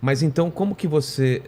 Mas então, como que você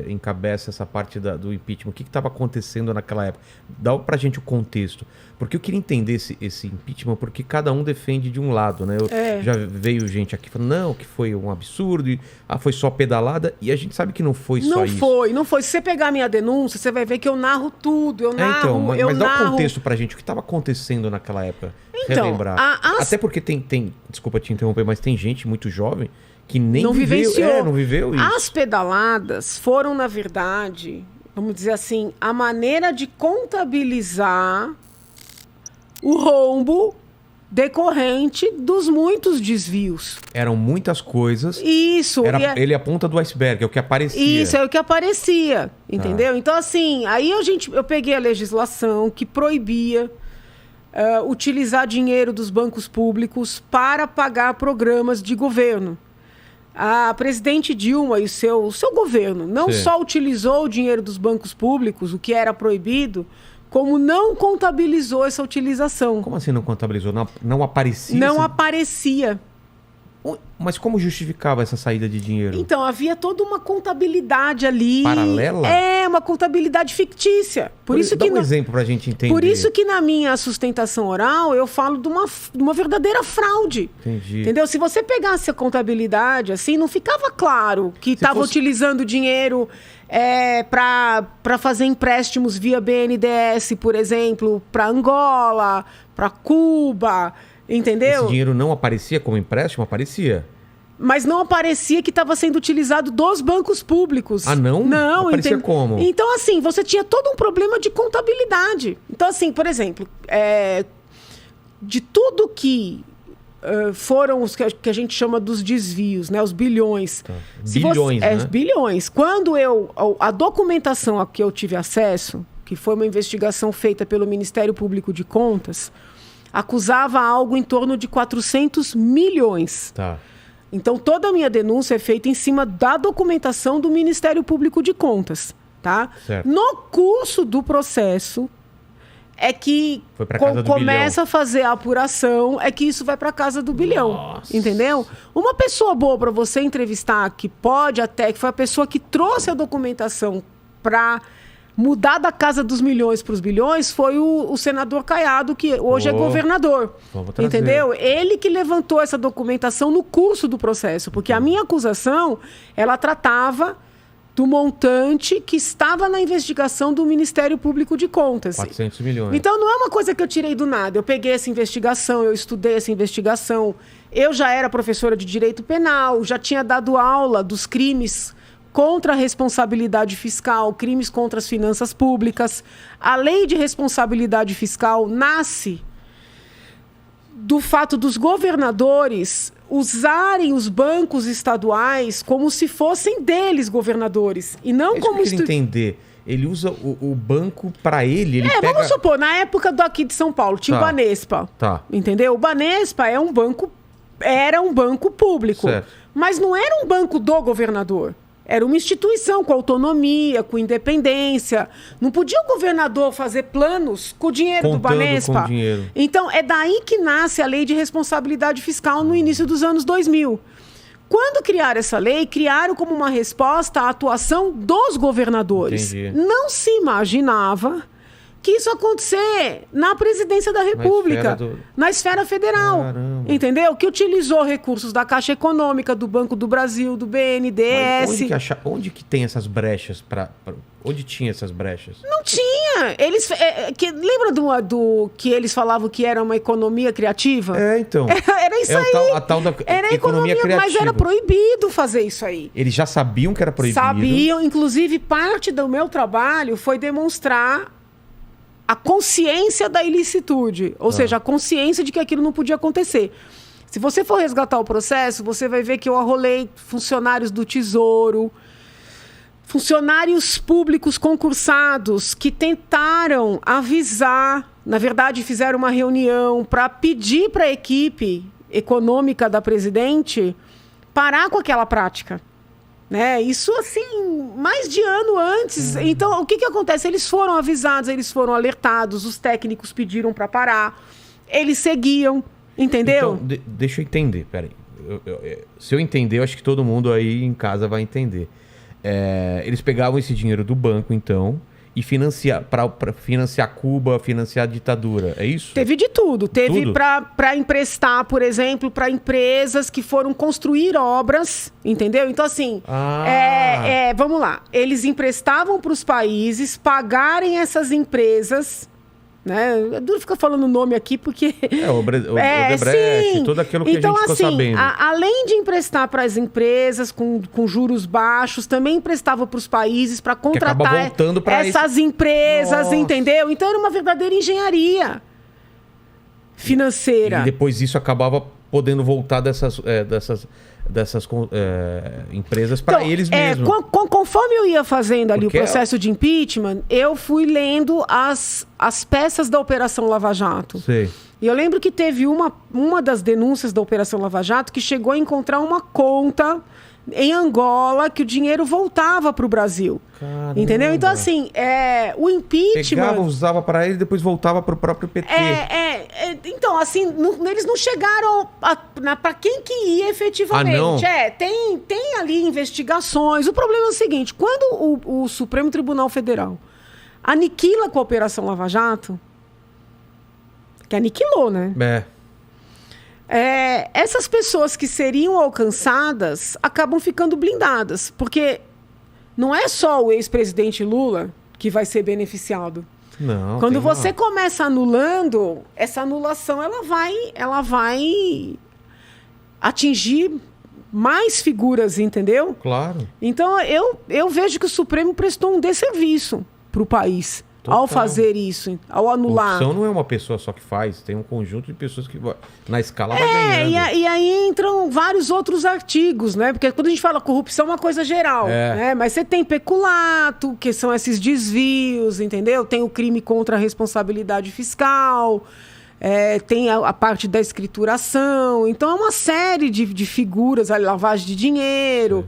encabeça essa parte do impeachment? O que estava acontecendo naquela época? Dá pra gente o contexto. Porque eu queria entender esse impeachment, porque cada um defende de um lado, né? Já veio gente aqui falando, não, que foi um absurdo, foi só pedalada, e a gente sabe que não foi só isso. Não foi. Se você pegar a minha denúncia, você vai ver que eu narro tudo, mas dá o contexto pra gente, o que estava acontecendo naquela época, relembrar. Até porque tem, desculpa te interromper, mas tem gente muito jovem que nem não vivenciou. Não viveu isso. As pedaladas foram, na verdade, vamos dizer assim, a maneira de contabilizar o rombo decorrente dos muitos desvios. Eram muitas coisas. Isso. Ele é a ponta do iceberg, é o que aparecia. Isso, é o que aparecia, entendeu? Então, assim, aí eu peguei a legislação que proibia utilizar dinheiro dos bancos públicos para pagar programas de governo. A presidente Dilma e o seu governo não só utilizou o dinheiro dos bancos públicos, o que era proibido, como não contabilizou essa utilização. Como assim não contabilizou? Não aparecia? Não aparecia. Mas como justificava essa saída de dinheiro? Então, havia toda uma contabilidade ali. Paralela? Uma contabilidade fictícia. Dá um exemplo pra gente entender. Por isso que na minha sustentação oral eu falo de uma verdadeira fraude. Entendi. Entendeu? Se você pegasse a contabilidade, assim, não ficava claro que estava utilizando dinheiro para fazer empréstimos via BNDES, por exemplo, para Angola, para Cuba. Entendeu? Esse dinheiro não aparecia como empréstimo? Aparecia. Mas não aparecia que estava sendo utilizado dos bancos públicos. Não? Não. Aparecia como? Então, assim, você tinha todo um problema de contabilidade. Então, assim, por exemplo, de tudo que foram os que a gente chama dos desvios, né? Os bilhões. Tá. Bilhões, né? Bilhões. Quando a documentação a que eu tive acesso, que foi uma investigação feita pelo Ministério Público de Contas, acusava algo em torno de 400 milhões. Tá. Então, toda a minha denúncia é feita em cima da documentação do Ministério Público de Contas. Tá? Certo. No curso do processo, é que começa a fazer a apuração, é que isso vai para casa do bilhão. Nossa. Entendeu? Uma pessoa boa para você entrevistar, que foi a pessoa que trouxe a documentação para mudar da casa dos milhões para os bilhões, foi o senador Caiado, que hoje é governador. Entendeu? Ele que levantou essa documentação no curso do processo, porque a minha acusação, ela tratava do montante que estava na investigação do Ministério Público de Contas. 400 milhões. Então, não é uma coisa que eu tirei do nada. Eu peguei essa investigação, eu estudei essa investigação. Eu já era professora de Direito Penal, já tinha dado aula dos crimes contra a responsabilidade fiscal, crimes contra as finanças públicas. A lei de responsabilidade fiscal nasce do fato dos governadores usarem os bancos estaduais como se fossem deles governadores. E não como... Eu queria entender. Ele usa o banco para ele pega... Vamos supor, na época aqui de São Paulo, tinha o Banespa. Tá. Entendeu? O Banespa era um banco público. Certo. Mas não era um banco do governador. Era uma instituição com autonomia, com independência. Não podia o governador fazer planos com o dinheiro do Banespa. Com o dinheiro. Então, é daí que nasce a lei de responsabilidade fiscal no início dos anos 2000. Quando criaram essa lei, criaram como uma resposta à atuação dos governadores. Entendi. Não se imaginava que isso acontecer na presidência da República, na esfera federal. Caramba. Entendeu? Que utilizou recursos da Caixa Econômica, do Banco do Brasil, do BNDES. Onde que tem essas brechas? Onde tinha essas brechas? Não tinha. Lembra do que eles falavam que era uma economia criativa? Então. Era isso aí. A tal da era economia criativa. Mas era proibido fazer isso aí. Eles já sabiam que era proibido? Sabiam. Inclusive, parte do meu trabalho foi demonstrar a consciência da ilicitude, ou seja, a consciência de que aquilo não podia acontecer. Se você for resgatar o processo, você vai ver que eu arrolei funcionários do Tesouro, funcionários públicos concursados que tentaram avisar, na verdade fizeram uma reunião para pedir para a equipe econômica da presidente parar com aquela prática. Né? Isso, assim, mais de ano antes. Então, o que acontece? Eles foram avisados, eles foram alertados, os técnicos pediram para parar, eles seguiam, entendeu? Então, deixa eu entender, peraí. se eu entender, eu acho que todo mundo aí em casa vai entender. Eles pegavam esse dinheiro do banco, então, e para financiar Cuba, financiar a ditadura, é isso? Teve de tudo. Teve para emprestar, por exemplo, para empresas que foram construir obras, entendeu? Então, assim, vamos lá. Eles emprestavam para os países pagarem essas empresas, né? É duro ficar falando o nome aqui, porque... o Odebrecht, tudo aquilo que então, a gente ficou sabendo. Além de emprestar para as empresas com juros baixos, também emprestava para os países para contratar essas empresas, nossa, entendeu? Então, era uma verdadeira engenharia financeira. E depois isso acabava podendo voltar dessas empresas para eles mesmos. Conforme eu ia fazendo ali o processo de impeachment, eu fui lendo as peças da Operação Lava Jato. Sei. E eu lembro que teve uma das denúncias da Operação Lava Jato que chegou a encontrar uma conta em Angola que o dinheiro voltava para o Brasil. Caramba. Entendeu? Então, assim, o impeachment... Pegava, usava para ele e depois voltava para o próprio PT. Então, assim, eles não chegaram para quem que ia efetivamente. Não? Tem ali investigações. O problema é o seguinte, quando o Supremo Tribunal Federal aniquila com a Operação Lava Jato, que aniquilou, né? Essas pessoas que seriam alcançadas acabam ficando blindadas, porque não é só o ex-presidente Lula que vai ser beneficiado. Não, quando você começa anulando, essa anulação ela vai atingir mais figuras, entendeu? Claro. Então eu vejo que o Supremo prestou um desserviço para o país. Total. Ao fazer isso, ao anular. Corrupção não é uma pessoa só que faz, tem um conjunto de pessoas que na escala vai ganhando. E aí entram vários outros artigos, né? Porque quando a gente fala corrupção é uma coisa geral, né? Mas você tem peculato, que são esses desvios, entendeu? Tem o crime contra a responsabilidade fiscal, tem a parte da escrituração. Então é uma série de figuras, a lavagem de dinheiro.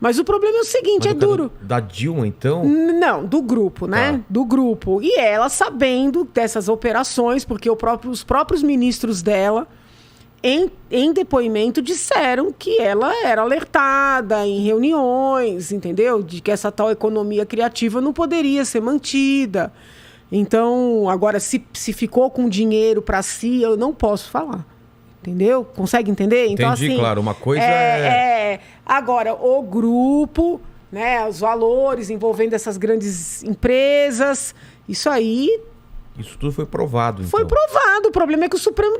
Mas o problema é o seguinte, é duro. Da Dilma, então? Não, do grupo, né? Tá. Do grupo. E ela sabendo dessas operações, porque os próprios ministros dela, em depoimento, disseram que ela era alertada em reuniões, entendeu? De que essa tal economia criativa não poderia ser mantida. Então, agora, se ficou com dinheiro para si, eu não posso falar. Entendeu? Consegue entender? Entendi, então, assim, claro. Uma coisa Agora, o grupo, né, os valores envolvendo essas grandes empresas, isso tudo foi provado, então. Foi provado. O problema é que o Supremo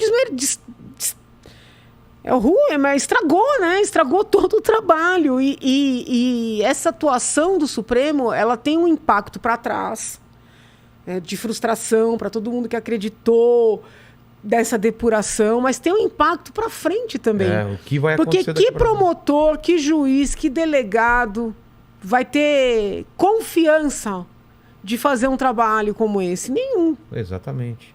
mas estragou, né? Estragou todo o trabalho. E essa atuação do Supremo, ela tem um impacto para trás, de frustração para todo mundo que acreditou dessa depuração, mas tem um impacto para frente também. O que vai acontecer? Porque que promotor, que juiz, que delegado vai ter confiança de fazer um trabalho como esse? Nenhum. Exatamente.